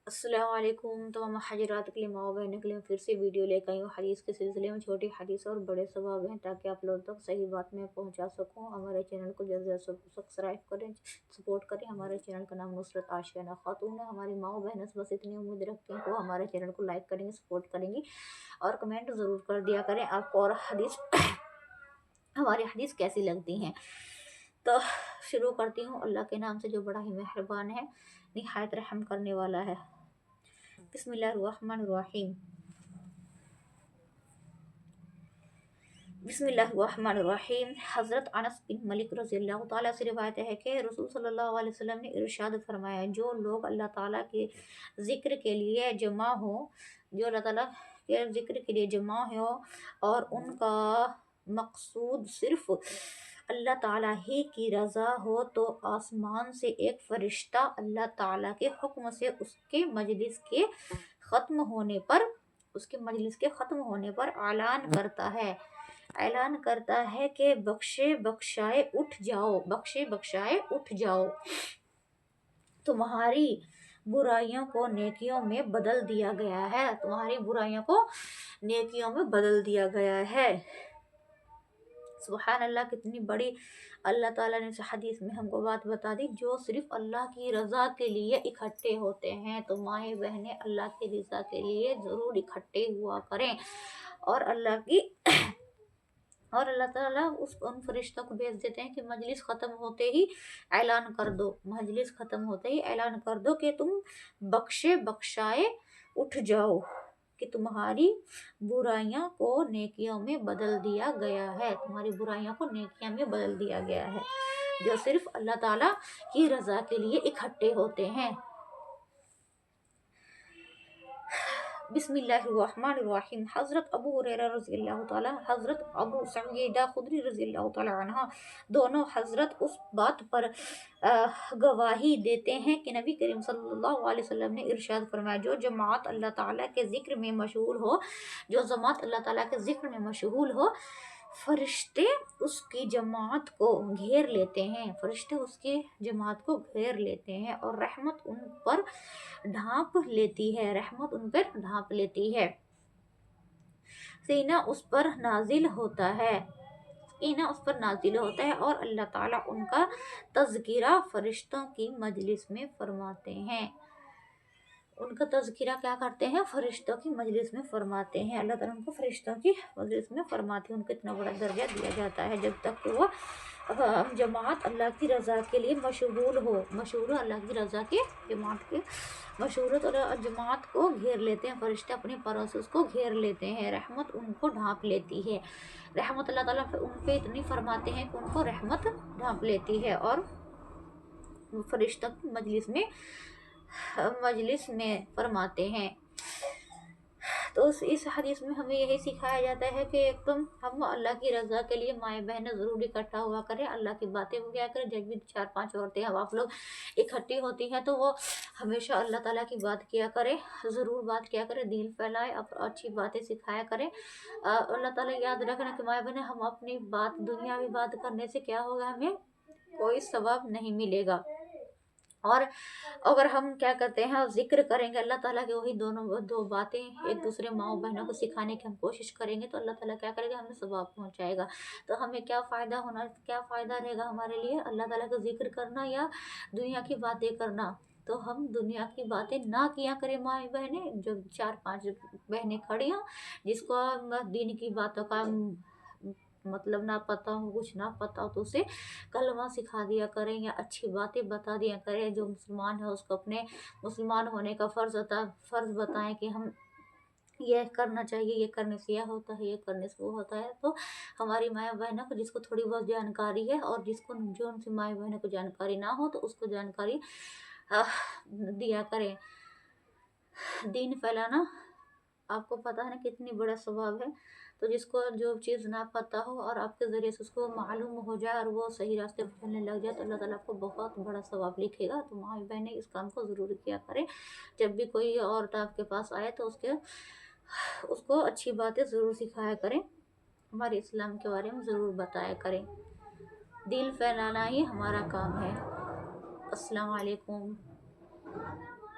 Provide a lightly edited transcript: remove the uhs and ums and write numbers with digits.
अस्सलाम वालेकुम। तमाम हाजिरात के लिए, माओ बहनों के लिए फिर से वीडियो लेकर आई हूँ हदीस के सिलसिले में। छोटी हदीस और बड़े सवाब हैं, ताकि आप लोगों तक सही बात में पहुँचा सकूँ। हमारे चैनल को जल्द से जल्द सब्सक्राइब करें, सपोर्ट करें। हमारे चैनल का नाम नुसरत आशियाना खातून है। हमारी माओ बहनों से बस इतनी उम्मीद रखती हैं कि वो हमारे चैनल को लाइक करेंगे, सपोर्ट करेंगी और कमेंट ज़रूर कर दिया करें आपको और हदीस हमारी हदीस कैसी लगती हैं। तो शुरू करती हूँ अल्लाह के नाम से, जो बड़ा ही मेहरबान है, निहायत रहम करने वाला है। बिस्मिल्लाहिर्रहमानिर्रहीम। बिस्मिल्लाहिर्रहमानिर्रहीम। हज़रत अनस बिन मलिक रज़ियल्लाहु ताला से रिवायत है कि रसूल सल्लल्लाहु अलैहि वसल्लम ने इरशाद फरमाया, जो लोग अल्लाह ताला के ज़िक्र के लिए जमा हो, जो अल्लाह ताला के ज़िक्र के लिए जमा हो और उनका मकसूद सिर्फ अल्लाह ताला ही की रज़ा हो, तो आसमान से एक फ़रिश्ता अल्लाह ताला के हुक्म से उसके मजलिस के ख़त्म होने पर ऐलान करता है कि बख्शे बख्शाए उठ जाओ, तुम्हारी बुराइयों को नेकियों में बदल दिया गया है। सुबहान अल्लाह, कितनी बड़ी अल्लाह ताला ने इस हदीस में हमको बात बता दी। जो सिर्फ अल्लाह की रज़ा के लिए इकट्ठे होते हैं, तो माएँ बहनें अल्लाह की रज़ा के लिए ज़रूर इकट्ठे हुआ करें। और अल्लाह ताला उन फरिश्तों को भेज देते हैं कि मजलिस ख़त्म होते ही ऐलान कर दो कि तुम बख्शाए उठ जाओ, कि तुम्हारी बुराइयों को नेकियों में बदल दिया गया है। जो सिर्फ अल्लाह ताला की रज़ा के लिए इकट्ठे होते हैं। बिस्मिल्लाहिर्रहमानिर्रहीम। हज़रत अबू हुरैरा रज़ियल्लाहु ताला, हज़रत अबू सईदा खुदरी रज़ियल्लाहु ताला अन्हा, दोनों हज़रत उस बात पर गवाही देते हैं कि नबी करीम सल्लल्लाहु अलैहि वसल्लम ने इरशाद फरमाया, जो जमात अल्लाह ताला के ज़िक्र में मशहूर हो, फरिश्ते उसकी जमात को घेर लेते हैं और रहमत उन पर ढांप लेती है। सीना उस पर नाजिल होता है और अल्लाह ताला उनका तज़किरा फरिश्तों की मजलिस में फरमाते हैं। अल्लाह ताला उनको फरिश्तों की मजलिस में फरमाते हैं। उनको इतना बड़ा दर्जा दिया जाता है जब तक कि वो जमात अल्लाह की रज़ा के लिए मशहूर हो। तो जमात को घेर लेते हैं फरिश्ते, अपने परों से उसको घेर लेते हैं। रहमत उनको ढांप लेती है। रहमत अल्लाह ताला उन पे इतनी फरमाते हैं कि उनको रहमत ढांप लेती है और फरिश्तों की मजलिस में फरमाते हैं। तो इस हदीस में हमें यही सिखाया जाता है कि हम अल्लाह की रज़ा के लिए माएँ बहनें ज़रूर इकट्ठा हुआ करें, अल्लाह की बातें किया करें। जब भी 4-5 औरतें आप लोग इकट्ठी होती हैं, तो वो हमेशा अल्लाह ताला की बात किया करें, ज़रूर बात किया करें, दीन फैलाए, अच्छी बातें सिखाया करें। अल्लाह ताला याद रखना कि माएँ बहनें, हम अपनी बात दुनियावी बात करने से क्या होगा, हमें कोई सवाब नहीं मिलेगा। और अगर हम क्या करते हैं, जिक्र करेंगे अल्लाह ताला के, वही दो बातें एक दूसरे माँ बहनों को सिखाने की हम कोशिश करेंगे, तो अल्लाह ताला क्या करेगा, हमें सवाब पहुंचाएगा। तो हमें क्या फ़ायदा रहेगा हमारे लिए, अल्लाह ताला का जिक्र करना या दुनिया की बातें करना। तो हम दुनिया की बातें ना किया करें माँ बहनें। जो 4-5 बहनें खड़ी हों, जिसको दीन की बातों का मतलब ना पता हो, कुछ ना पता हो, तो उसे कलमा सिखा दिया करें या अच्छी बातें बता दिया करें। जो मुसलमान है उसको अपने मुसलमान होने का फ़र्ज़ बताएं कि हम ये करना चाहिए, ये करने से यह होता है, ये करने से वो होता है। तो हमारी माँ बहनों को जिसको थोड़ी बहुत जानकारी है और जो उनसे माँ बहनों को जानकारी ना हो, तो उसको जानकारी दिया करें। दीन फैलाना आपको पता है ना कितनी बड़ा सवाब है। तो जिसको जो चीज़ ना पता हो और आपके ज़रिए से उसको मालूम हो जाए और वो सही रास्ते पर चलने लग जाए, तो अल्लाह ताला आपको बहुत बड़ा सवाब लिखेगा। तो माँ बहनें इस काम को ज़रूर किया करें। जब भी कोई औरत आपके पास आए, तो उसको अच्छी बातें ज़रूर सिखाया करें, हमारे इस्लाम के बारे में ज़रूर बताया करें। दिल फैलाना ही हमारा काम है। अस्सलाम वालेकुम।